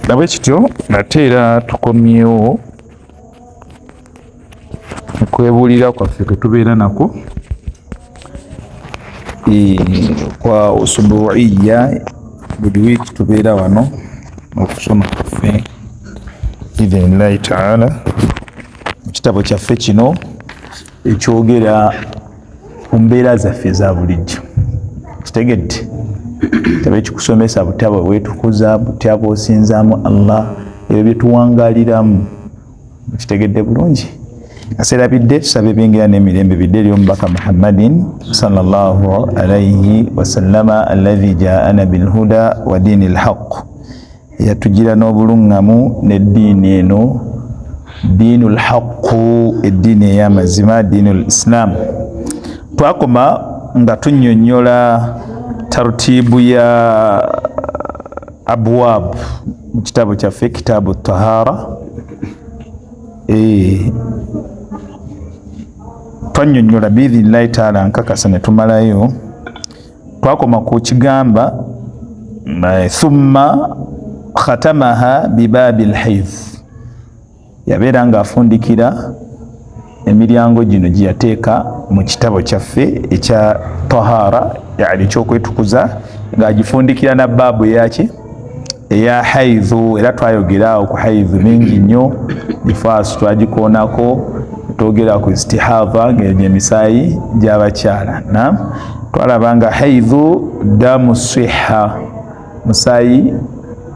nabwe kityo ate era tukomyewo okwebuulira kwaffe kwetubeera nako kwa usubuiya buli wiiki tubeera wano okusoma kwaffe idhinillahi taala mu kitabo kyaffe kino ekyogera ku mbeera zaffe za bulijjo. Kitegedde kitabo ekikusomesa butaba bwetukuza, butya bw'osinzaamu Allah, ebyo byetuwangaaliramu. Kitegedde bulungi. Aserabidde tusabe ebyengeera n'emirembe bidde eri omubaka Muhammadin sallallahu alayhi wasallama alladhi jaana bilhuda wa diini lhaq, yatugira n'obulungamu n'eddiini eno, diinu lhaqu, eddiini ey'amazima, diinu lislam. Twakoma nga tunnyonnyola tartiibu ya abwab mu kitabo kyaffe kitaabu tahara. Twannyonnyola biidhinillahi taala nkakasa ne tumalayo. Twakoma ku kigamba thumma khatamaha bibaabi lhaidh, yabeera ng'afundikira emiryango gino gye yateeka mu kitabo kyaffe ekya tahara, yani ekyokwetukuza, ng'agifundikira na baabu yaki eya haidhu. Era twayogera ku haidhu mingi nnyo, ifaasu twagikoonako, twogera ku istihadha ng'egyo emisaayi gy'abakyala. Twalaba nga haidhu damu siha, musaayi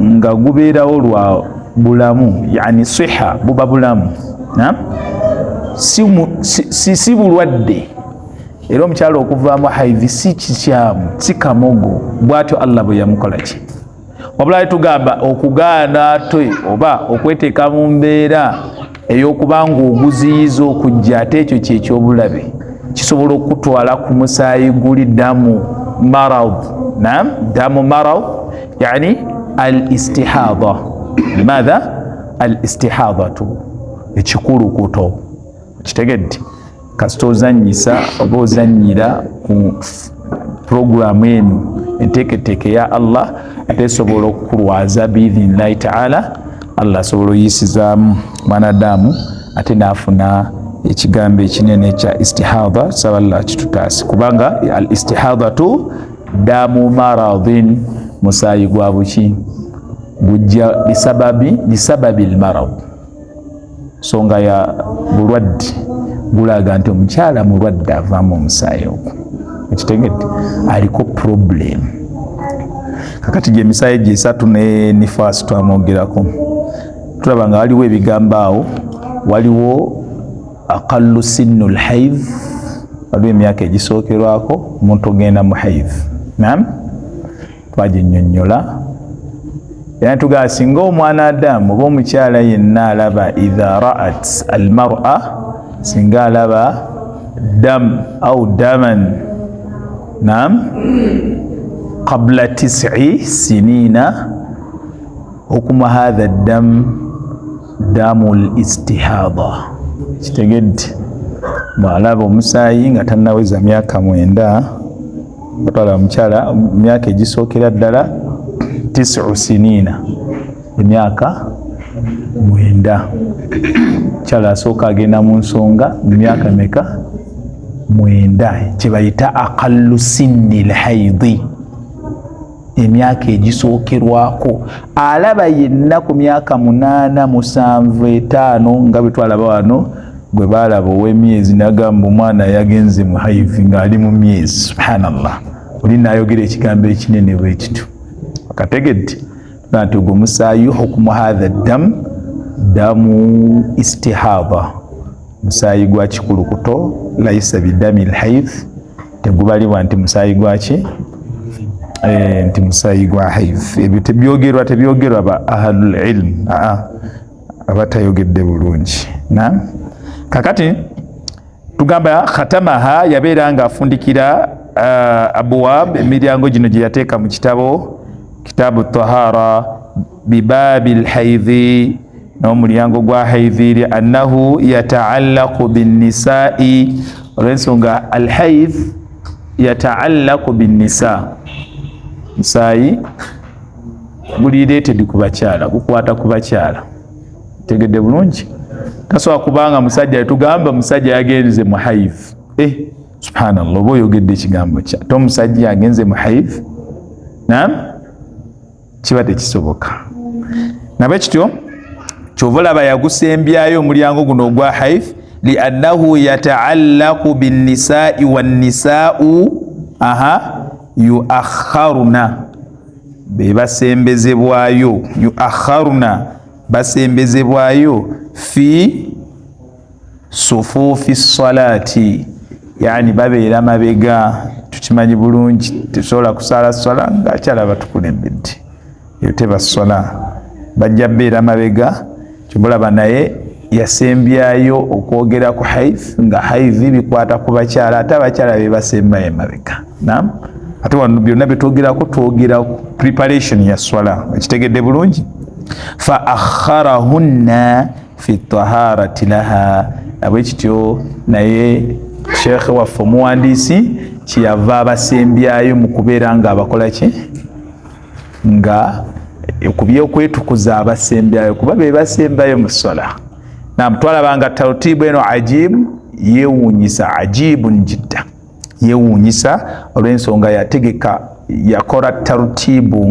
nga gubeerawo lwa bulamu, yani siha buba bulamu, si bulwadde. Era omukyala okuvaamu haidhi si kikyamu, si kamogo. Bw'atyo Allah bwe yamukola ki. Wabula tugamba okugaana ate oba okweteeka mu mbeera ey'okuba ng'oguziyiza okujja, ate ekyo kyekyobulabe, kisobola okutwala ku musaayi guli damu marad. Damu marad yani al-istihadha. Limadha? Al-istihadhatu, ekikulukuto. Kitegedde kasita ozannyisa oba ozannyira ku puroguramu eno, enteeketeeke ya Allah, ate esobola okukulwaza biidhinillahi taala. Allah asobola oyisizaamu mwanadamu ate n'afuna ekigambo ekinene ekya istihadha. Saba Allah kitutaasi, kubanga al istihadhatu damu maradhin, musaayi gwa buki, gujja bisababi lmarad, songa ya bulwadde gulaga nti omukyala mulwadde avaamu omusaayi ogwo. Ekitegedde aliko problem. Kakati gye emisaayi gye esatu ne nifaasi twamwogerako, tulaba nga waliwo ebigambo awo. Waliwo aqallu sinnu lhaidh, waliwo emyaka egisookerwako omuntu ogenda mu haidh. Twaginnyonnyola era tugamba singa omwana Adamu oba omukyala yenna alaba idha ra'at almar'a, singa alaba dam au daman qabla 9 sinina, hukuma hadha dam damu listihadha. Kitegedde bw'alaba omusaayi nga tannaweza myaka 9, batwala omukyala myaka egisookera ddala 9 sinina, emyaka 9. Omukyala asooka agenda mu nsonga mu myaka meka? 9, kye bayita aqallu sinni lhaidhi, emyaka egisookerwako. Alaba yenna ku myaka 8, 7, 5 nga bwe twalaba wano gwe baalaba ow'emyezi n'agamba omwana yagenze mu haidhi ng'ali mu myezi. Subhanallah, oli n'ayogera ekigambo ekinene bwe kityo. Akategedde nti ogwo musaayi, hukumu hadha dam damu istihadha, musaayi gwa kikulukuto, laisa bidami lhaidh, tegubalibwa nti musaayi gwaki, nti musaayi gwa haidh. Ebyo tebyogerwa ba ahlul ilm, abatayogedde bulungi. Kakati tugamba khatamaha, yabeera nga afundikira abwab, emiryango gino gye yateeka mu kitabo kitaabu tahara, bibaabi lhaidhi, n'omulyango gwa haidhi, li annahu yataallaqu binnisaa'i, olw'ensonga alhaidh yataallaqu binnisa, musaayi guli related ku bakyala, gukwata ku bakyala. Tegedde bulungi? Tasobola kubanga musajja tugamba musajja yagenze mu haidh. Subhanallah, oba oyogedde ekigambo kya ate omusajja yagenze mu haidh, naam, kiba tekisoboka. Nabwekityo kyova olaba yagusembyayo omulyango guno ogwa haidh liannahu yataallaqu binnisaai wannisaau yuakharuna, be basembezebwayo, yuakharuna basembezebwayo fi sufufi salati, yani babeera mabega. Tukimanyi bulungi tesobola kusala sola ngaakyala batukulembedde, eyo teba sola, bajja beera mabega. Kyobulaba naye yasembyayo okwogera ku haidh, nga haidh bikwata ku bakyala, ate abakyala be basembayo emabega. Naam, ate wano byonna byetwogerako twogera preparation ya swala. Ekitegedde bulungi? Fa akharahunna fi taharati laha. Abwekityo naye sheikh waffe omuwandiisi kyeyava abasembyayo mu kubeera nga abakola ki, nga okubyokwetukuza abasembyayo, kuba be basembayo mu swala. Naam, twalabanga tartibu eno ajibu, yewuunyisa, ajibun jidda, yewuunyisa olw'ensonga yategeka, yakola tartibu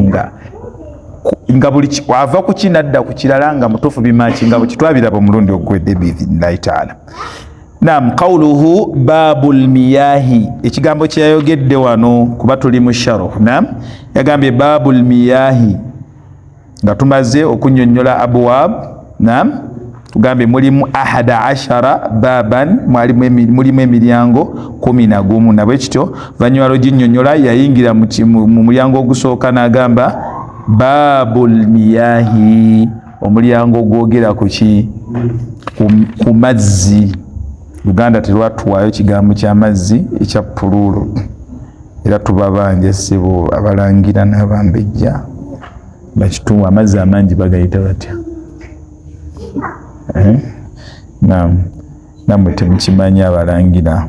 nga buli wava ku kinadda ku kirala nga mutuufu bimaki, nga bwekitwabiraba omulundi ogwedde biidhnillahi taala. Naam, qawluhu babul miyahi, ekigambo kyeyayogedde wano kuba tuli mu sharuh. Naam, yagambye babul miyahi nga tumaze okunnyonnyola abwab. Naam, tugambye mulimu 11 baban, mulimu emiryango 11. Nabwekityo vanyuwalo ginnyonnyola yayingira mu mulyango ogusooka n'agamba babul miyahi, omulyango ogwogera ku ki, ku mazzi. Uganda terwatuwaayo kigambo ky'amazzi ekya puluulu, era tubabanja ssebo abalangira n'abambejja bakituwa amazzi amangi bagayita batya? Naam, namwe temukimanyi abalangira.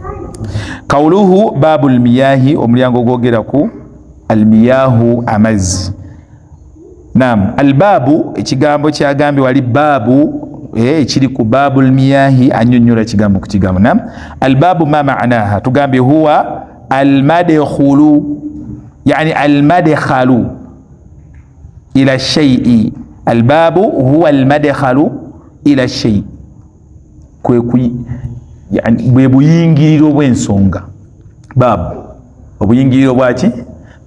Qawluhu babul miyahi, omulyango ogwogera ku almiyahu, amazzi. Naam, albabu, ekigambo kyagambye wali babu ekiri ku babul miyahi, annyonnyola ekigambo ku kigambo. Naam, albabu ma ma'naha, tugambye huwa almadkhulu, yani almadkhalu ila shay'i. Albabu huwa almadkhalu ila shay'i, bwe buyingiriro bw'ensonga. Babu obuyingiriro bwaki?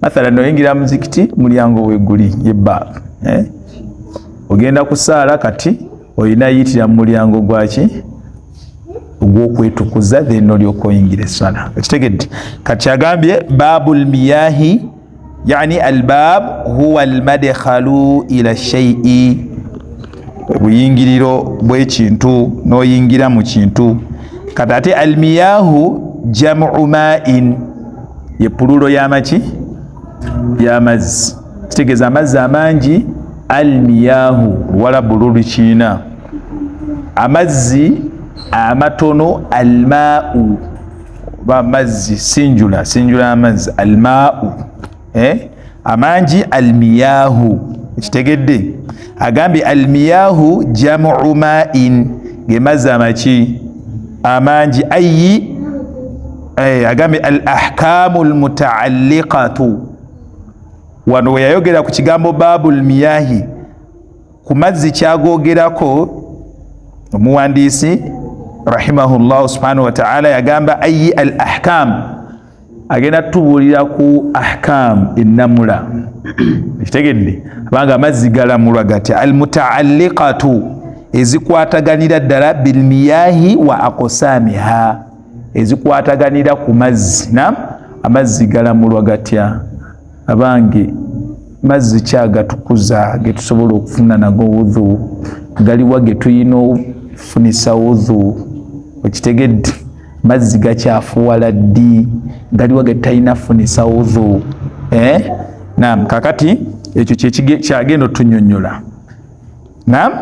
Mathalan oyingira muzikiti, mulyango weguli ye babu. Ogenda kusaala kati olina yitira mu mulyango gwaki, ogw'okwetukuza, then olyoka oyingira essala. Ekitegedde kati agambye babul miyahi, yani albab huwa almadkhalu ila shay'i, buyingiriro bw'ekintu n'oyingira mu kintu. Kati ate almiyahu jam'u ma'in, ye pululo y'amaki, y'amazzi. Kitegeeza amazzi amangi, almiyahu wala bululu kiina. Amazzi amatono alma'u, oba amazzi sinjula amazzi alma'u, amangi almiyahu. Ekitegedde agambye almiyahu jam'u ma'in, ge mazzi amaki, amangi. Ayi agambye al ahkamu almutaalliqatu, wano we yayogera ku kigambo babul miyahi, ku mazzi kyagogerako omuwandiisi rahimahullahu subhanahu wa ta'ala yagamba ayi al ahkam, agenda tubuulira ku ahkam ennamula. Ekitegedde abanga amazzi galamulwa gatya, al mutaalliqatu, ezikwataganira ddala bil miyahi wa aqsamiha, ezikwataganira ku mazzi. Naam, amazzi galamulwa gatya? Abange mazzi kyagatukuza getusobola okufuna nago wudhu, galiwa getuyina okufunisa wudhu. Ekitegedde mazzi gakyafuwala ddi, galiwa getayina funisa wudhu. Naam, kakati ekyo kyagenda otunnyonnyola. Naam,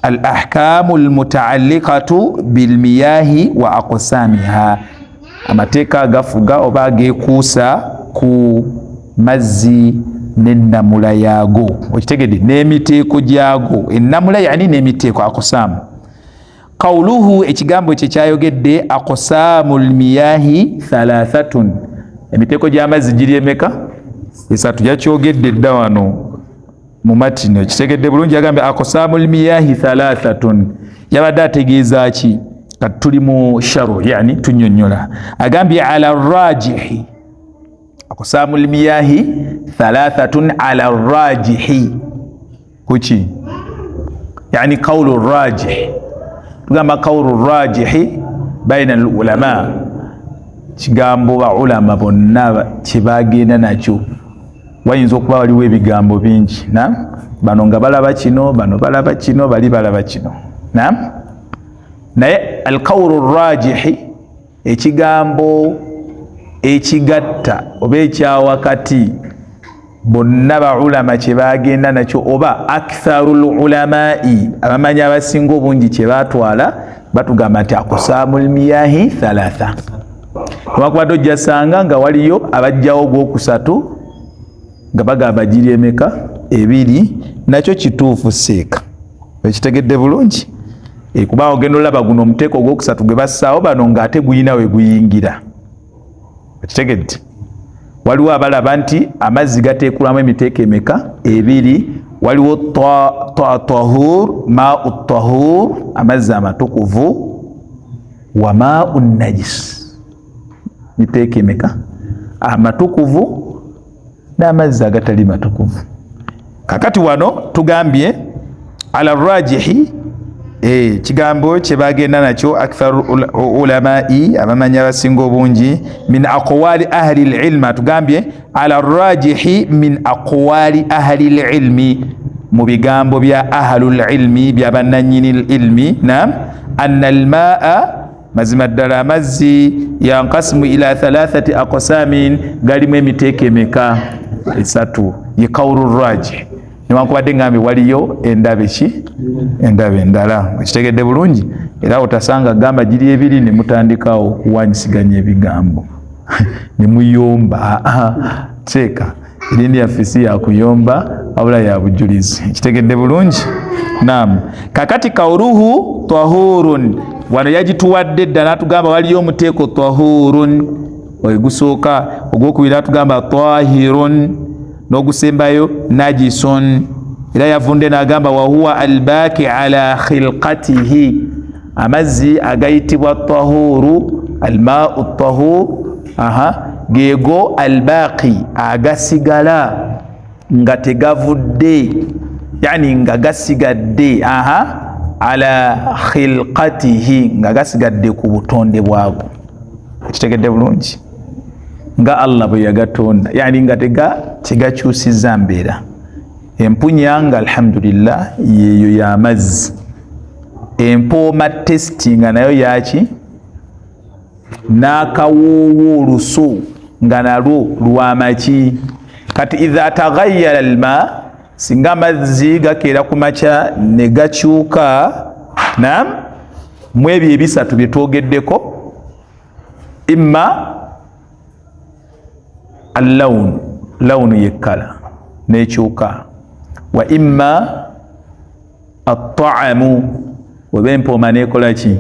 al ahkamu almutaalliqatu bil miyahi wa aqsamiha, amateeka agafuga oba ageekuusa ku mazzi n'ennamula yaago okitegedde n'emiteeko gyago ennamula yani n'emiteeko aqsaamu qawluhu ekigambo kye kyayogedde aqsaamul miyahi thalathatun emiteeko gy'amazzi giri emeka esatu yakyogedde dda wano mu matini okitegedde bulungi yagambye aqsaamul miyahi thalathatun yabadde ategeeza ki kati tuli mu sharu yani tunyonnyola agambye ala rajihi aqsaamul miyahi thalathatun ala rajihi kuki yani qawlu rajih tugamba qawlu rajihi baina al ulama kigambo ba ulama bonna kibagenda nakyo wayinza okuba waliwo ebigambo bingi na bano nga balaba kino bano balaba kino bali balaba kino na naye alqawlu rajihi ekigambo ekigatta oba ekyawakati bonna ba ulama kyebagenda nakyo oba aktharul ulamai abamanyi abasinga obungi kyebatwala batugamba nti aqsaamul miyahi thalatha lwakubadde ojjasanga nga waliyo abajjawo gwokusatu nga bagamba giri emeka ebiri nakyo kituufu seeka ekitegedde bulungi kuba ogenda olaba guno omuteeko ogwokusatu gwe bassaawo bano ng'ate guyina we guyingira ekitegedde waliwo abalaba nti amazzi gateekulamu emiteeko emeka ebiri waliwo tahur mau tahur amazzi amatukuvu wa mau najis miteeko emeka amatukuvu n'amazzi agatali matukuvu kakati wano tugambye ala rajihi kigambo kyebagenda nakyo aktharu ulamai abamanyi abasinga obungi min aqwali ahli lilma tugambye ala rajihi min aqwali ahli lilmi mu bigambo bya ahlu lilmi byabananyini lilmi nam anna almaa mazima ddala amazzi yankasimu ila thalathati aqsamin galimu emiteeko emeka esatu ye qawlu rajih newankubadde ngambe waliyo endabe ki endabe endala ekitegedde bulungi era otasanga gamba giri ebiri ne mutandikawo okuwanyisiganya ebigambo ne muyomba teeka erindi yaffe si yakuyomba wabula ya bujulizi ekitegedde bulungi naam kakati qawluhu tahurun wano yagituwadde dda n'atugamba waliyo omuteeko tahurun ogusooka ogwokubiri atugamba tahirun n'ogusembayo najisun era yavunde n'agamba wahuwa albaki ala khilqatihi amazzi agayitibwa tahuru almau tahur geego albaki agasigala nga tegavudde yani nga gasigadde ala khilqatihi nga gasigadde ku butonde bwago ekitegedde bulungi nga Allah bwe yagatonda yani nga tegakyusiza mbeera empunya nga alhamdulillah yeyo y'amazzi empooma testi nga nayo yaki n'akawoowo olusu nga nalwo lwamaki kati idha taghayyara alma singa amazzi gakeera ku makya ne gakyuka nam mu ebyo ebisatu bye twogeddeko imma allawun lawunu yekkala nekyuka wa imma attaamu weba empooma nekola ki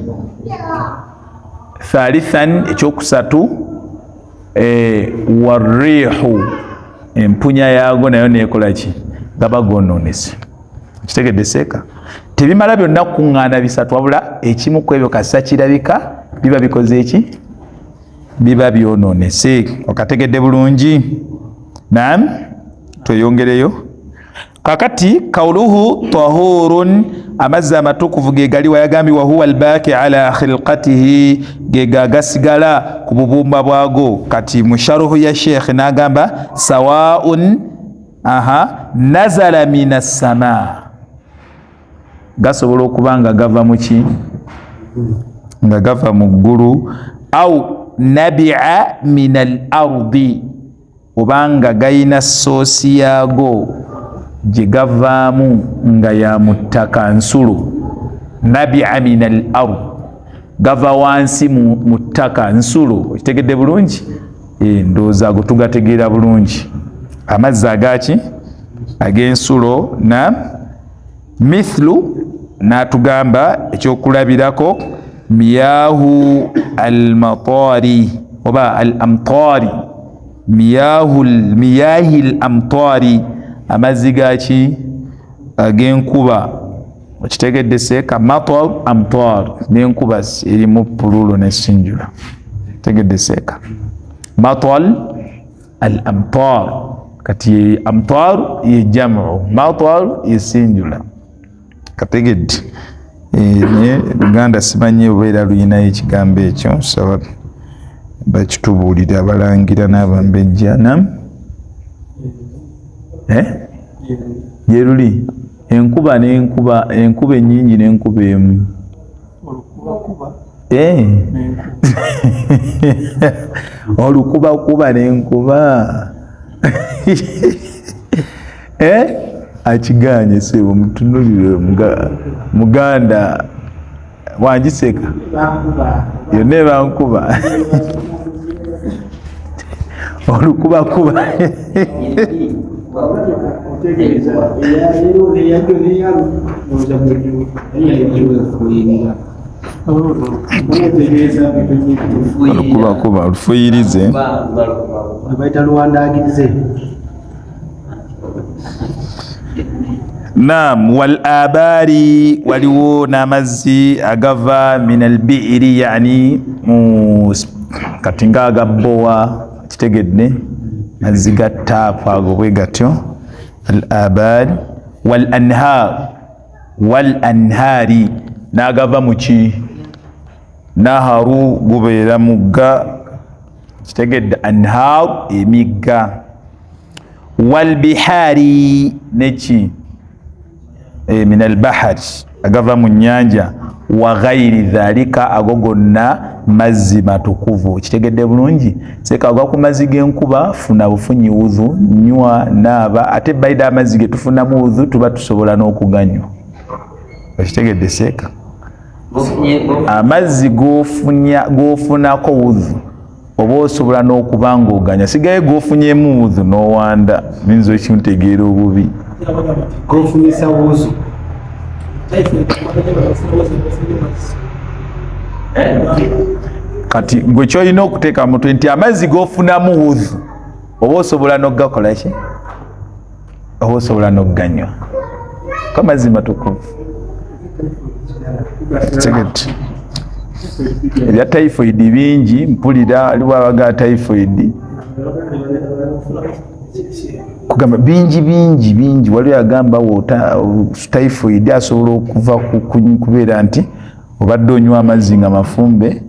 thalithan ekyokusatu warrihu empunya yago nayo nekola ki gaba gononese kitegedde seeka tebimala byonna kuŋŋaana bisatu wabula ekimu ku ebyo kasita kirabika biba bikoze eki biba byononese okategedde bulungi naam tweyongereyo kakati kauluhu tahurun amazzi amatukuvu ge gali wayagambye wahuwa albaki ala khilqatihi ge gagasigala ku bubumba bwago kati musharuhu ya sheikh nagamba sawaun nazala minas sama gasobola okuba nga gava muki nga gava mu ggulu au nabia minal ardi obanga gayina soosi yaago gye gavaamu nga ya muttaka nsulu nabia minal ard gava wansi mu ttaka nsulu okitegedde bulungi ndowooza ago tugategeera bulungi amazzi agaki ag'ensulo. Na mithlu n'atugamba ekyokulabirako miyahu almatari oba al amtari, miyahi al amtari, amazzi gaki ag'enkuba. Okitegedde seeka? matar amtar n'enkuba erimu pululu ne sinjula. Tegedde seeka? matar al amtar, kati amtar ye jamu, matar ye sinjula. Kategedde ne Luganda simanyi obeera luyinayo ekigambo ekyo, saba bakitubuulira abalangira n'abambejja. Yeruli enkuba n'enkuba, enkuba ennyingi n'enkuba emu. Olukubakuba n'enkuba. Akiganye sebo mutunulire Muganda wangiseka yonna eba nkuba. Olukubakuba olukubakuba olufuyirize baita luwandagirize. Naam, wal abari, waliwo n'amazzi agava min albi'iri, yani kati nga agabbowa, kitegedde mazzi ga taapu ago bwe gatyo. Al abari wal anhar, wal anhari n'agava mu ki? Naharu gubeera mugga, kitegedde anhar emigga. Wal bihari neki? Min albahari agava mu nnyanja. Wa ghairi dhalika, ago gonna mazzi matukuvu. Kitegedde bulungi? Seeka agwa ku mazzi g'enkuba, funa bufunyi udhu, nywa, naaba, ate baida amazzi ge tufunamu udhu tuba tusobola n'okuganywa. Kitegedde seeka? Amazzi g'ofunako udhu oba osobola n'okuba ng'oganya, sigaye g'ofunyemu udhu n'owanda, minzo ekintegeera obubi. G'ofunyisa wuzu. Kati gwe kyolina okuteeka mutwe nti amazzi g'ofunamu udhu oba osobola n'ogakola ki? Oba osobola n'oganywa. Ko amazzi matukuvu. Tegedde ebya typhoid bingi, mpulira aliwo abaga typhoid kugamba bingi. Waliwo yagamba typhoid asobola okuva kubeera nti obadde onywa amazzi nga mafumbe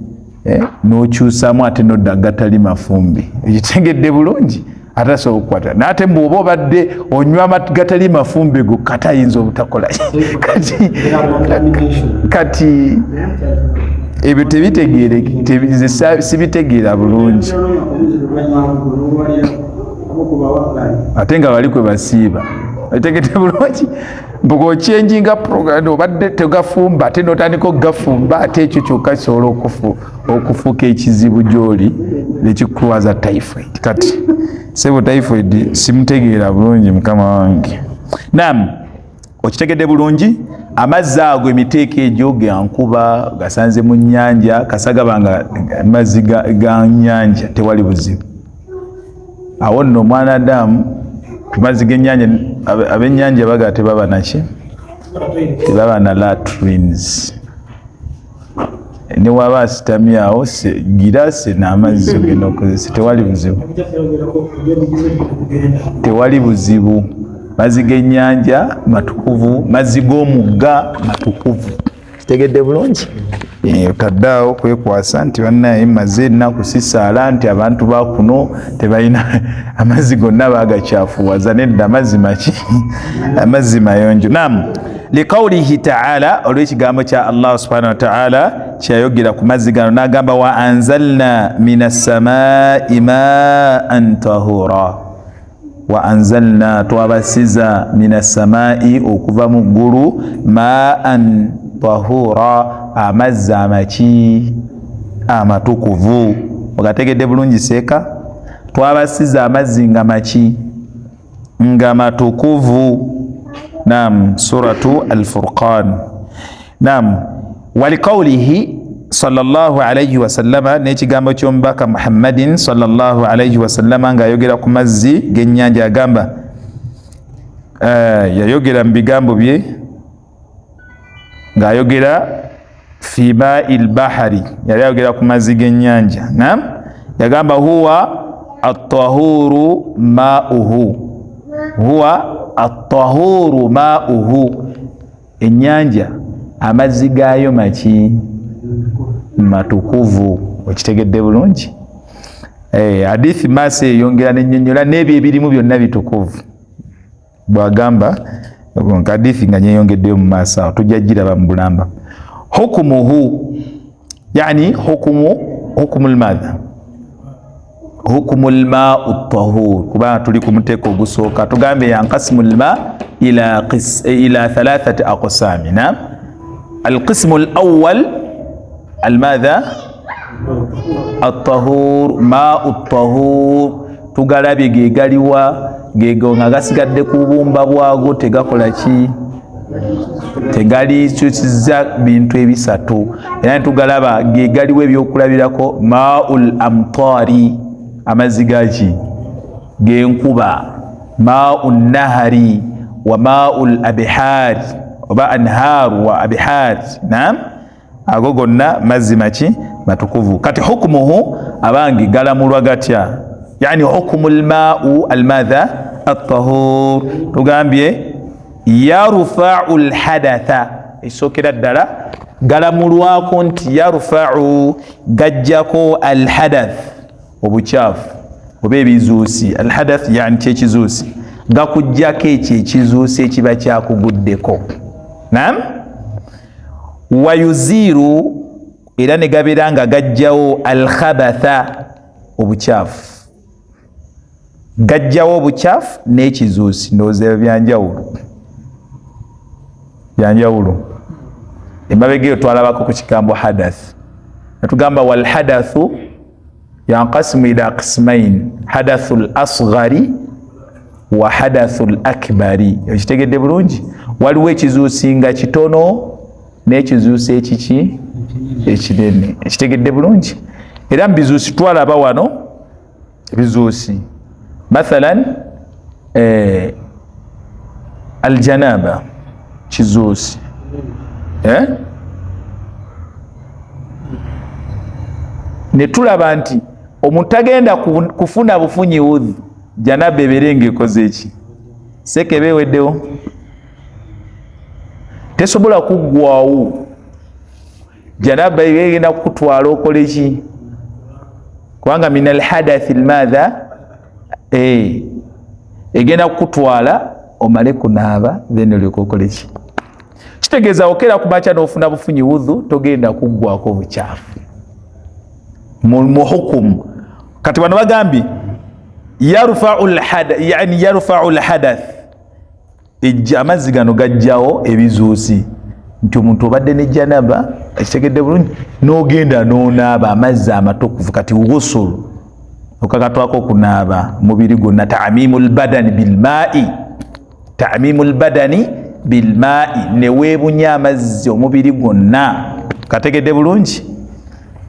n'okyusaamu ate nodda gatali mafumbe. Ekitegedde bulungi? Ate asobola okukwata n'ate bw'oba obadde onywa gatali mafumbe go kati ayinza obutakola kati ebyo tebitegeere, sibitegeera bulungi. Ate nga bali kwe basiiba. Etegedde bulungi? Bw'okyenjinga program obadde tegafumba ate n'otandika okugafumba, ate ekyo kyokka kisobola okufuuka ekizibu gy'oli nekikutwaza typhoid. Kati sebo typhoid simutegeera bulungi mukama wange. Naam, okitegedde bulungi? Amazzi ago emiteeko egyo ga nkuba gasanze mu nnyanja, kasagabanga amazzi ga nnyanja tewali buzibu. Awo nno omwanadamu amazzi g'ennyanja, ab'ennyanja baga tebaba naki? Tebaba na latrines. Ne waba asitamye awo girase n'amazzi ogenda okozesa, tewali buzibu. Tewali buzibu. Mazzi g'ennyanja matukuvu, mazzi g'omugga matukuvu. Kitegedde bulungi? Otaddaawo kwekwasa nti bannaye maze ennaku sisaala nti abantu bakuno tebalina amazzi gonna bagakyafuwaza. Nedda amazzi maki? Amazzi mayonjo. Naam, liqawlihi ta'ala, olw'ekigambo kya Allah subhanahu wa ta'ala kyayogera ku mazzi gano n'agamba wa anzalna minas samaa'i maa'an tahura. Wa anzalna, twabasiza minas samaa'i, okuva mu ggulu, maa'an tahura, amazzi amaki? Amatukuvu. Ogategedde bulungi seeka? Twabasiza amazzi nga maki? nga matukuvu. Naam, suratu Al-Furqan. Naam, walikaulihi sallallahu alayhi wa sallama, n'ekigambo ky'omubaka Muhammadin sallallahu alayhi wa sallama ng'ayogera ku mazzi g'ennyanja agamba, yayogera mu bigambo bye ng'ayogera fi ma'il bahari, yali ayogera ku mazzi g'ennyanja. Naam, yagamba huwa at-tahuru ma'uhu, huwa at-tahuru ma'uhu, ennyanja amazzi gaayo maki? Matukuvu. Okitegedde bulungi? Hadithi Mase eyongera n'ennyonnyola n'ebyo ebirimu byonna bitukuvu. Bwagamba hadithi nga nyeyongeddeyo mu maaso awo, tujja giraba mu bulamba. Hukumuhu, yani hukumul madha, hukumul ma'u at-tahur, kubanga tuli ku muteeko ogusooka tugambe yanqasimul ma ila thalathati aqsami. Naam, القسم الأول الماذا؟ الطهور، ماء الطهور. Tugalabe gegaliwa gego nga gasigadde ku bumba bwago tegakola ki? Tegali kyusiza bintu ebisatu. Era tugalaba gegaliwa ebyokulabirako ma'ul amtari, amazzi gaki? Genkuba. Ma'un nahari wa ma'ul abihari oba anharu wa abihar. Naam, ago gonna mazzi maki? Matukuvu. Kati hukumuhu abangi galamulwa gatya? Yani hukumul ma'u almadha at-tahur, tugambye yarfa'u alhadatha, isokera ddala galamulwako nti yarfa'u, gajjako alhadath, obukyafu oba ebizuusi. Alhadath yani kyekizuusi, gakujjako ekyo ekizuusi ekiba kyakuguddeko. Naam, wayuziru, era ne gabeera nga gajjawo alkhabatha, obukyafu. Gajjawo obukyafu n'ekizuusi. Ndowooza byanjawulo, byanjawulo. Emabega eyo twalabako ku kigambo hadath. Netugamba wal hadathu yanqasimu ila qismain, hadathul asghari wa hadathul akbari. Okitegedde bulungi? Waliwo ekizuusi nga kitono n'ekizuusi ekiki? Ekinene. Ekitegedde bulungi? Era mu bizuusi twalaba wano ebizuusi mathalan aljanaba kizuusi. Ne tulaba nti omuntu tagenda kufuna bufunyi udhu janaba ebeere ng'ekoze eki? Sekebe eweddewo, tesobola kuggwaawo. Janaba egenda kukutwala okole ki? Kubanga min alhadathi almadha, egenda kukutwala omale kunaaba then olyoke okole ki? Kitegeeza okera kumakya n'ofuna bufunyi udhu togenda kuggwako bukyafu mu hukumu. Kati bano bagambye yarfa'u alhadath, amazzi gano gajjawo ebizuusi. Nti omuntu obadde ne janaba, akitegedde bulungi, n'ogenda n'onaaba amazzi amatukuvu. Kati ghusulu okakatwako okunaaba mubiri gwonna. Ta'mimul badani bilma'i, ta'mimul badani bilma'i, ne weebunya amazzi omubiri gwonna. Kategedde bulungi?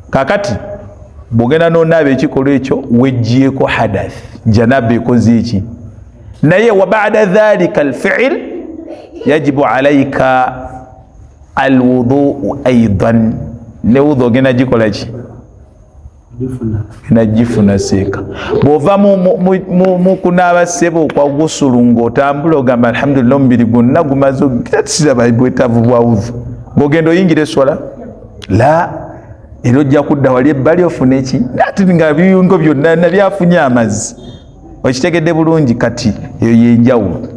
Kakati bw'ogenda n'onaaba ekikolwa ekyo wejjieko hadath, janaba ekoze eki? Naye wa ba'da dhalika alfi'l yajibu alayka alwudu aidan, ne wudhu ogenda gikola ki? Gifuna seeka. Bw'ova mu kunaaba ssebo kwa gusulu ng'otambula ogamba alhamdulillah omubiri gwonna gumaze okutasiza bwetaavu bwa wudhu, ng'ogenda oyingira eswala? La, era ojja kudda wali ebbali ofune eki? Ati nga biyungo byonna nabyafunye amazzi. Okitegedde bulungi? Kati eyo yenjawulo.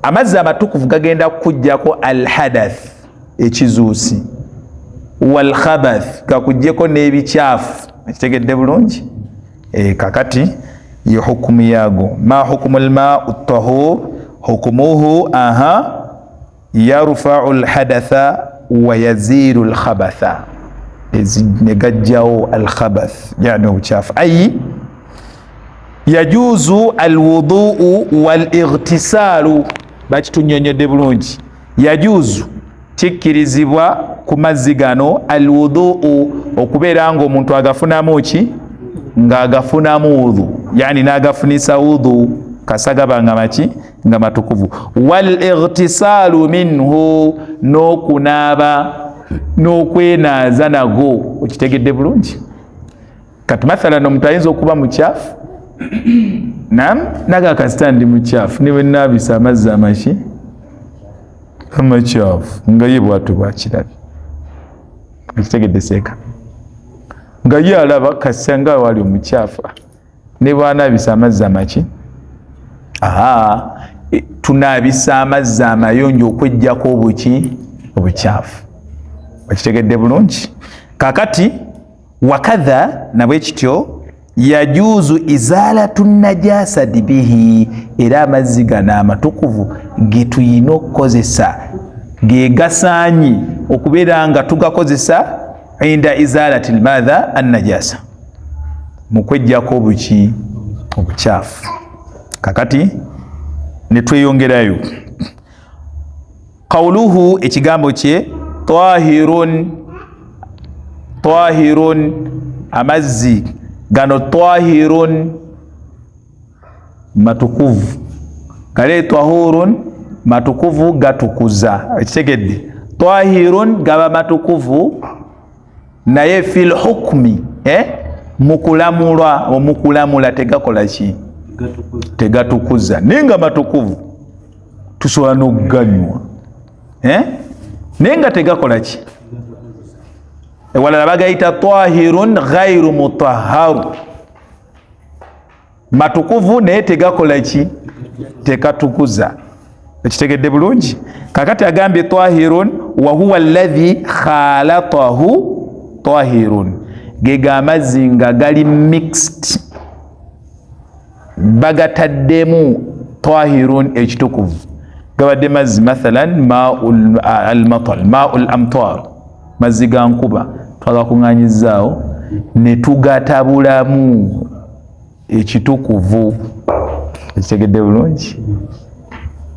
Amazzi amatukuvu gagenda kukujjako alhadath, ekizuusi, wal khabath, kakujjeko n'ebikyafu. Okitegedde bulungi? Kakati yo hukumu yago. Ma hukumul ma'u at-tahur, hukumuhu yarfa'u alhadatha wa yaziru alkhabatha, negajjawo alkhabath yani obukyafu. Ayi yajuzu alwuduu walightisaalu bakitunyonyedde bulungi yajuzu kikkirizibwa ku mazzi gano alwuduu okubeera nga omuntu agafunamu ki nga agafunamu wudhu yani n'agafunisa wudhu kasagaba nga maki nga matukuvu walightisaalu minhu n'okunaaba n'okwenaaza nago okitegedde bulungi kati mathalan omuntu ayinza okuba mukyafu naga kasita ndi mukyafu niwe naabisa amazzi amaki amakyafu nga ye bwatu bwakirabi okitegedde seeka nga ye alaba kasita nga wali omukyafu ne bwanaabisa amazzi amaki tunaabisa amazzi amayonjo okwejjako obuki obukyafu okitegedde bulungi kakati wakadha nabwe kityo yajuzu izalatu najasati bihi era amazzi gano amatukuvu getuyina okukozesa gegasaanyi okubeera nga tugakozesa inda izalati lmadha annajasa mukwejjako obuki obukyafu kakati netweyongerayo qawluhu ekigambo kye tahirun amazzi gano tahirun matukuvu kale tahurun matukuvu gatukuza ekitegedde tahirun gaba matukuvu naye fil hukmi mukulamula tegakola ki tegatukuza nenga matukuvu tusobola n'okuganywa nenga tegakola ki walala bagayita tahirun ghairu mutahharu matukuvu naye tegakola ki tekatukuza ekitegedde bulungi kakati agambye tahirun wa huwa alladhi khalatahu tahirun gega amazzi nga gali mixed bagataddemu tahirun ekitukuvu gabadde mazzi mathalan ma'ul al-matal ma'ul amtar mazzi ga nkuba twagakuŋŋaanyizaawo ne tugatabulamu ekitukuvu ekitegedde bulungi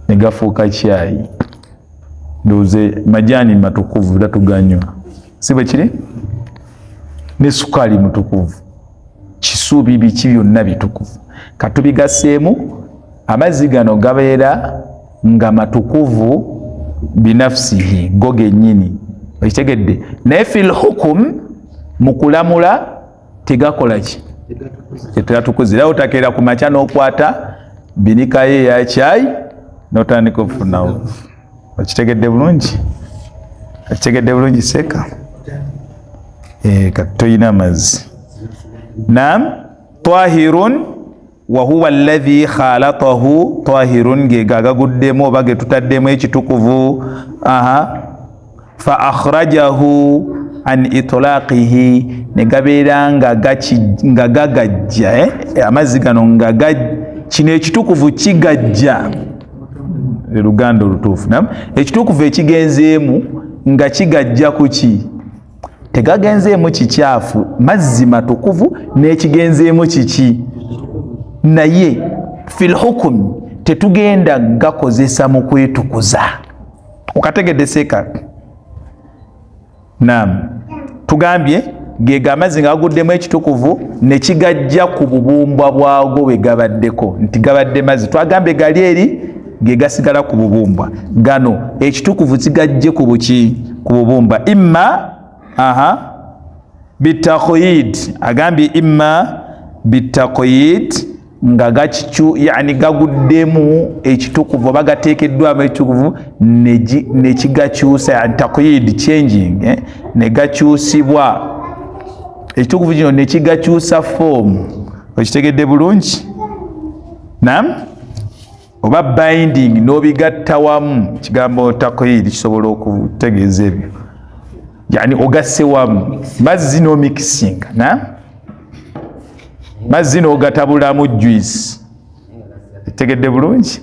ne gafuuka kyayi nduuze majaani matukuvu datuganywa si bwe kiri ne sukaali mutukuvu kisuubi biki byonna bitukuvu katubigaseemu amazzi gano gabeera nga matukuvu binafsihi go gennyini okitegedde naye fil hukum mukulamula tegakola ki tegatukuzira otakeera ku makya n'okwata binikaye ya kyayi n'otandika okufunawo okitegedde bulungi okitegedde bulungi seeka kati toyina amazzi naam tahirun wa huwa alladhi khalatahu tahirun gegagaguddemu oba getutaddemu ekitukuvu fa akhrajahu an itlaqihi ne gabeera nga gagajja amazzi gano nga kino ekitukuvu kigajja luganda olutuufu ekitukuvu ekigenzeemu nga kigajja kuki tegagenzeemu kikyafu mazzi matukuvu n'ekigenzeemu kiki naye fil hukm tetugenda gakozesa mu kwetukuza okategedde seeka naam tugambye gega amazzi nga gaguddemu ekitukuvu ne kigajja ku bubumbwa bwago bwe gabaddeko nti gabadde mazzi twagambye gali eri ge gasigala ku bubumbwa gano ekitukuvu kigajje ku buki ku bubumbwa imma bitaqyid agambye imma bitaqyid nga gakicu yani gaguddemu ekitukuvu oba gateekeddwamu ekitukuvu ne kigakyusa taqyid changing ne gakyusibwa ekitukuvu kino ne kigakyusa form okitegedde bulungi naam oba binding n'obigatta wamu kigambo taqyid kisobola okutegeeza ebyo yani ogasse wamu mazzi no mixing mazzi n'ogatabulamu juice tegedde bulungi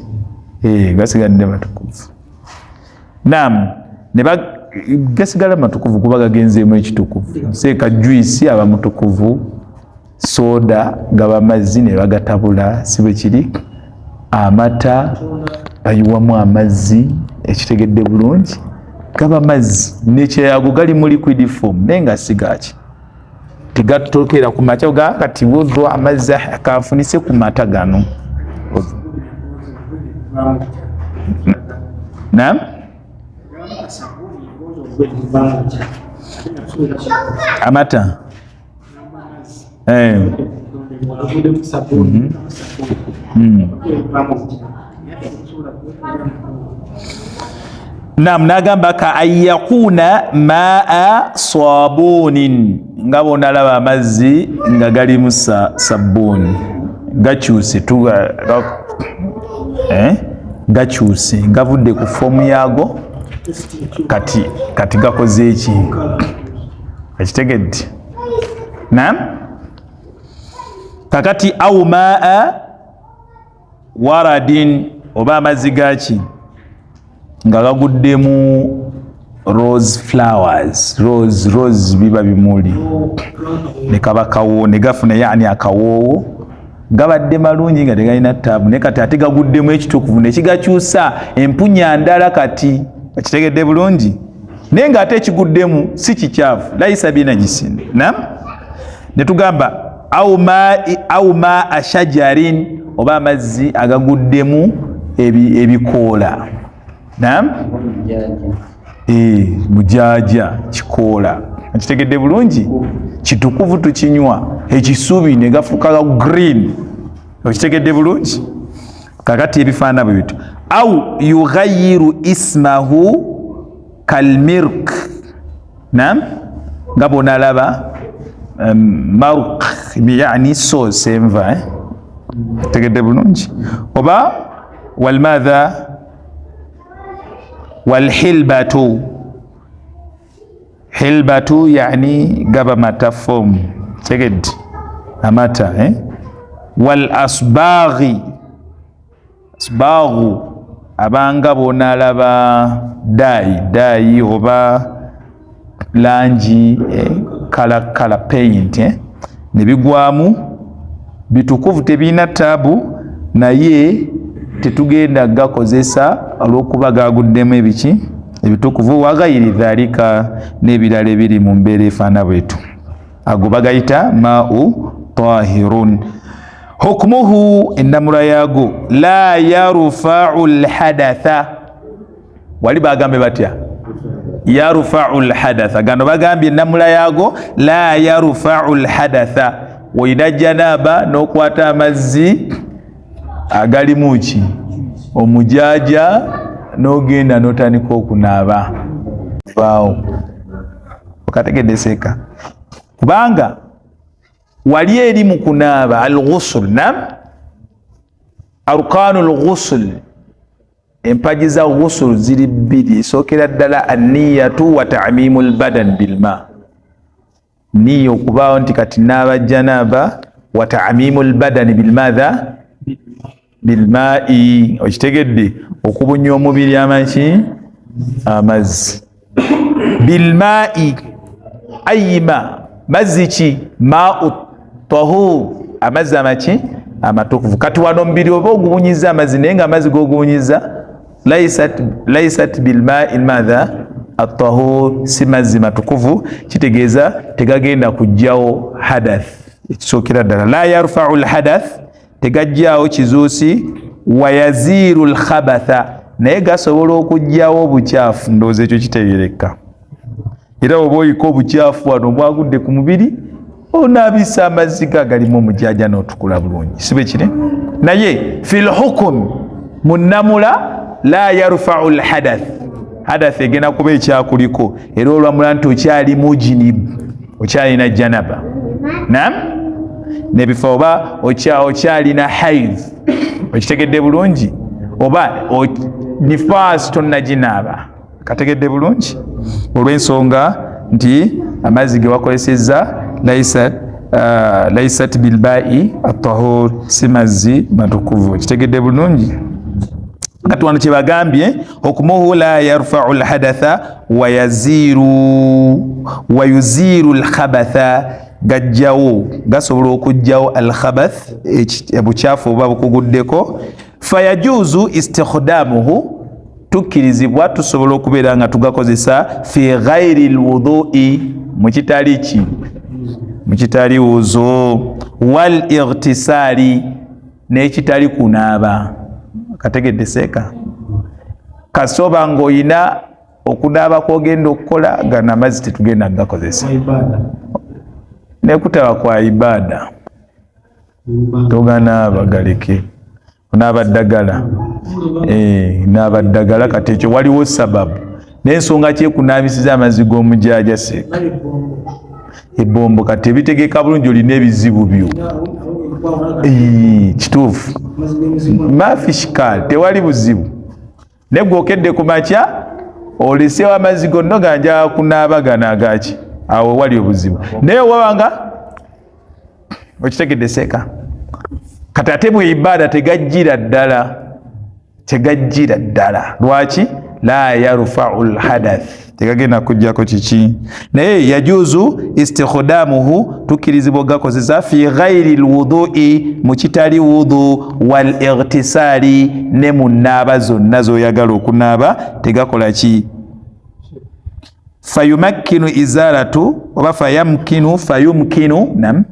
gasigadde matukuvu naam ne gasigala matukuvu kuba gagenzeemu ekitukuvu seeka juice aba mutukuvu soda gaba mazzi ne bagatabula sibe kiri amata bayiwamu amazzi ekitegedde bulungi gaba mazzi nekyeyago gali mu liquid form nenga sigaki tegatokera ku mata ga kati wodho amazzi akafunise ku mata gano naam amata Naam, nagamba ka ayakuna maa sabunin nga bonalaba amazzi nga galimu sabuni gakyuse gakyuse gavudde ku fomu yago kati gakoze eki ekitegedde. Naam, kakati au maa waradin oba amazzi gaki nga gaguddemu rose flowers rose biba bimuli ne kabakawo ne gafuna yani akawoowo gabadde malungi nga tegalina taabu ne kati ate gaguddemu ekitukuvu ne kigakyusa empunya ndala kati ekitegedde bulungi naye nga ate ekiguddemu si kikyafu laisa binajisin. Naam, ne tugamba au ma ashajarin oba amazzi agaguddemu ebikoola. Naam, mujaja kikoola ekitegedde bulungi kitukuvu tukinywa ekisubi ne gafuuka green ekitegedde bulungi kakati ebifaana bwe bitu. Au yughayiru ismahu kalmirk. Naam, nga bonalaba maruk yani sauce enva tegedde bulungi oba walmadha walhilbatu hilbatu yani gaba mata form tegedde amata wal asbaghi asbaghu abanga bonalaba dai oba langi kala paint ne bigwamu bitukuvu tebina tabu naye tetugenda gakozesa olwokuba gaguddemu ebiki ebitukuvu wagayiri dhalika n'ebirala ebiri mu mbeera efaana bwetu ago bagayita ma'u tahirun. Hukmuhu ennamula yago la yarfa'u alhadatha wali bagambe batya yarfa'u alhadatha gano bagambye ennamula yago la yarfa'u alhadatha oyina janaba n'okwata amazzi agalimu ki omujaja n'ogenda n'otandika okunaaba vaawo okategedde kubanga wali eri mu kunaaba al-ghusl. Naam, arkanu al-ghusl empaji za ghusl ziri bbiri esookera ddala anniyatu wa ta'mimu al-badan bilma niyo okubaawo nti kati naaba janaba wa ta'mimu al-badan bilmadha bilma'i okitegedde okubunya omubiri amazzi bilma'i ayima mazzi ki ma'u tahur amazzi amaki amatukuvu. Kati wano mubiri oba ogubunyiza amazzi naye nga amazzi gogubunyiza laisat bilma'i madha at-tahur si mazzi matukuvu kitegeeza tegagenda kujjawo hadath ekisookera ddala la yarfa'u al-hadath tegajjaawo kizuusi wayaziru lkhabatha naye gasobola okujjawo obukyafu ndowooza ekyo kitegerekka era oba oyika obukyafu wano bwagudde ku mubiri onaabisa amazzi galimu omujaja n'otukula bulungi sibe kiri naye fi lhukum mu nnamula la yarfa'u lhadath hadath egenda kuba ekyakuliko era olwamula nti okyali mujinibu okyalina janaba. Naam, nebifo oba okyalina haidh okitegedde bulungi oba nifaasi tonnaginaaba kategedde bulungi olw'ensonga nti amazzi ge wakozesezza laisat bilba'i at-tahur si mazzi matukuvu okitegedde bulungi. Kati wano kyebagambye hukmuhu la yarfa'u alhadatha wa yuziru alkhabatha gajjawo gasobola okujjawo alkhabath ebukyafu oba bukuguddeko fayajuzu istikhdamuhu tukkirizibwa tusobola okubeera nga tugakozesa fi ghairi lwudui mukitali wuzo wal ightisali n'ekitali kunaaba kategedde seeka kasoba ng'oyina okunaaba kwogenda okukola gana amazzi tetugenda kugakozesa nekutaba kwa ibada toganaaba galeke onaaba ddagala naaba ddagala kati ekyo waliwo sababu n'ensonga kyekunaabisiza amazzi g'omujaja seeka ebombo kati ebitegeka bulungi olina ebizibu byo kituufu mafishkal tewali buzibu negwokedde ku makya olesewo amazzi gonna ganja kunaaba gano agaki awo wali obuzibu naye wabanga okitegedde seeka kati ate bwe ibada tegajjira ddala lwaki la yarfa'u lhadath tegagenda kujjako kiki naye yajuzu istikhdamuhu tukkirizibwa gakozesa fi ghairi lwudui mukitali wudu wal ightisali ne munaaba zonna zoyagala okunaaba tegakola ki fayumakkinu izalatu oba fayumkinu nam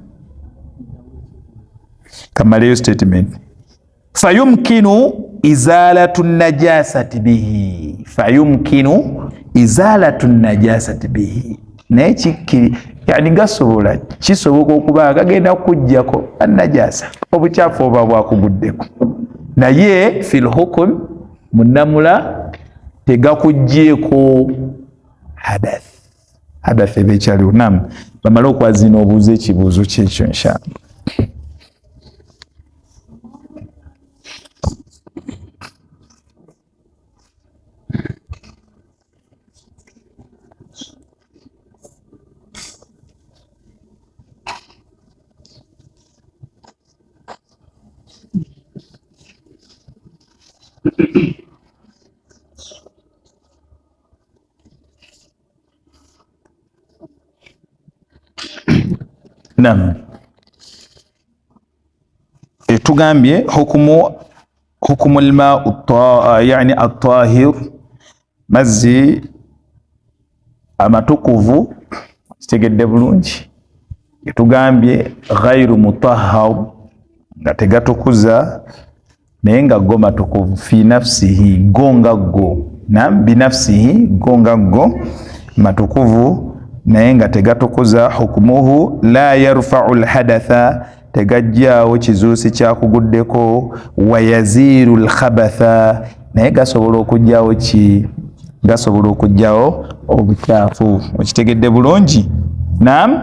kamaleyo statement fayumkinu izalatu najasati bihi naye kikkiri yani gasobola kisoboka okuba gagenda kujjako annajasa obukyafu oba bwakuguddeko naye fil hukum munamula tegakujjeeko hadath eba ekyaliwo nam bamale okwazina obuuza ekibuuzo kyekyo inshallah. Nam tugambye hukumu alma'u yani at-tahir mazzi amatukuvu kitegedde bulungi tugambye ghairu mutahhar nga tegatukuza naye nga go matukuvu fi nafsihi gonga go nam binafsihi gonga go matukuvu naye nga tegatukuza hukumuhu la yarfa'u alhadatha tegajjaawo kizuusi kyakuguddeko wa yaziru alkhabatha naye gasobola okujjaawo gasobola okujjaawo obukyafu okitegedde bulungi nam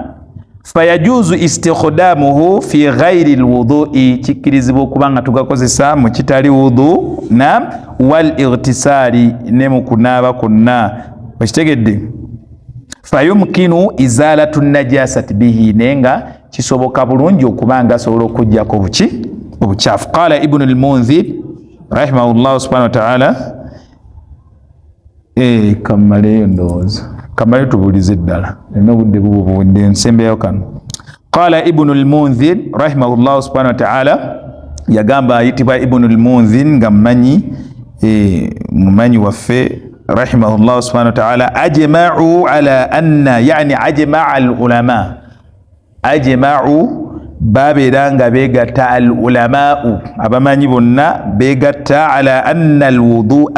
fayajuzu istikhdamuhu fi ghairi alwudui kikkirizibwa okuba nga tugakozesa mu kitali wudu nam wal ightisali ne mu kunaaba kwonna okitegedde fayumkinu izalatu najasati bihi nenga kisoboka bulungi okuba nga asobola okujjako obukyafu qala ibn al-munzir rahimahullah subhanahu wa ta'ala kamaleyo ndowooza kamale tubuulize ddala n'obudde bubundi nsembeyo kano qala ibn al-munzir rahimahullah subhanahu wa ta'ala yagamba ayitibwa ibn al-munzir nga mumanyi waffe رحمه الله سبحانه وتعالى أجمعوا على أن يعني أجمع العلماء أجمعوا بابرانغا بيغتا العلماء أبماني بنا بيغتا على أن الوضوء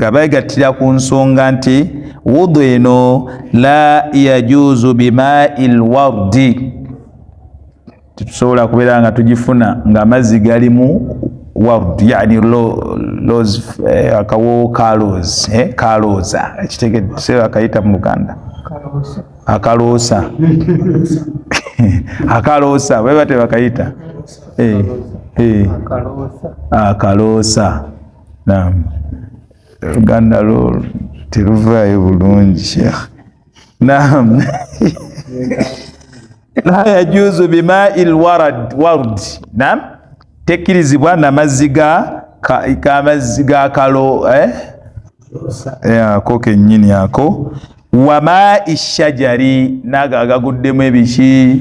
بيغتا كونسونغانتي وضوء لا يجوز بماء الورد tusobola kubeera nga tugifuna nga amazzi galimu ward yani rose akawo kaloza ekitegedde akayita mu Luganda akalosa akalosa bwe bate bakayita akalosa naam Luganda lo teruvaayo bulungi sheikh naam la yajuzu bima'il ward naam tekkirizibwa n'amazzi ga kalo ako kennyini ako wa ma'i shajari naga agaguddemu ebiki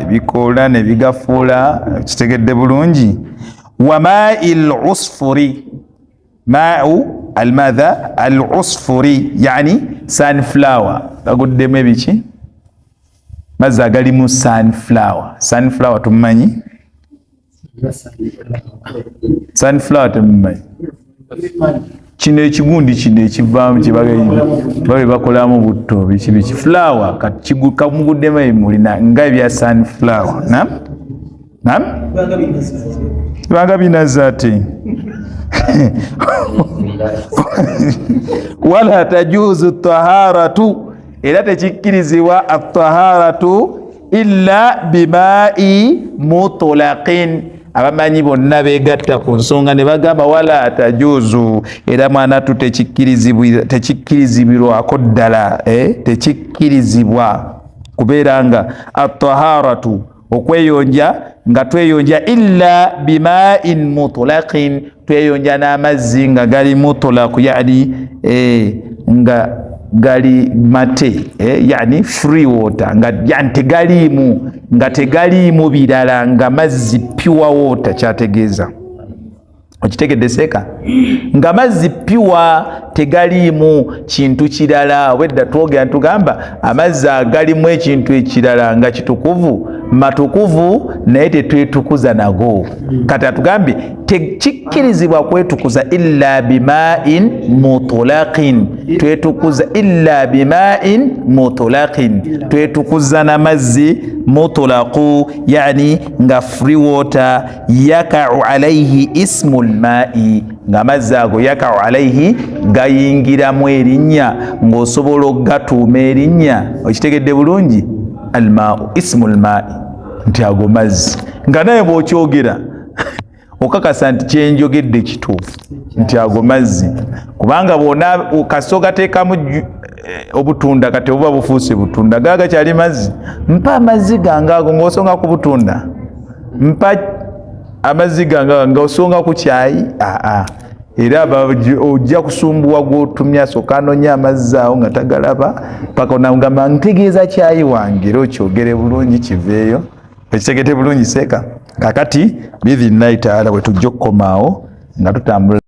bikoola ne bigafuula kitegedde bulungi wa ma'i al-usfuri ma'u al-madha al-usfuri yani sunflower gaguddemu ebiki mazzi agalimu sunflower tumanyi sunflower tumanyi kino ekigundi kino ekivaamu kyebabe bakolamu butto biki flower kamuguddemu ebimulina nga ebya sunflower nam banga binaza ate wala tajuzu taharatu era tekikkirizibwa at-taharatu illa bima'i mutlaqin abamanyi bonna begatta ku nsonga ne bagamba wala tajuzu era mwanatu tekikkirizibwako ddala tekikkirizibwa kubeera nga at-taharatu okweyonja nga tweyonja illa bima'in mutlaqin tweyonja n'amazzi nga gali mutlaq yani nga gali mate yani free water nga yani tegalimu birala nga mazzi pure water kyategeeza okitegedde seeka nga mazzi pure tegalimu kintu kirala wedda twogera tugamba amazzi agalimu ekintu ekirala nga kitukuvu matukuvu naye tetwetukuza nago kati atugambye tekikkirizibwa kwetukuza illa bima'in mutlaqin twetukuza illa bima'in mutlaqin twetukuza namazzi mutlaqu yani nga free water yaka'u alayhi ismu al-ma'i nga amazzi ago yaka'u alayhi gayingiramu erinnya ng'osobola okugatuuma erinnya okitegedde bulungi alma'u ismu alma'i nti ago mazzi nga naye bw'okyogera okakasa nti kyenjogedde kituufu nti ago mazzi kubanga bwona kasito gateekamu obutunda kati obuba bufuuse butunda gaga kyali mazzi mpa amazzi gange ago ng'osonga ku butunda mpa amazzi gange ng'osonga ku kyayi era ojja kusumbuwa gw'otumya sooka anonya amazzi awo nga tagalaba paka onagamba ntegeeza kyayi wange era okyogere bulungi kiveeyo ekitegete bulungi seeka kakati biidhinillahi taala bwe tujja okukomaawo nga tutambula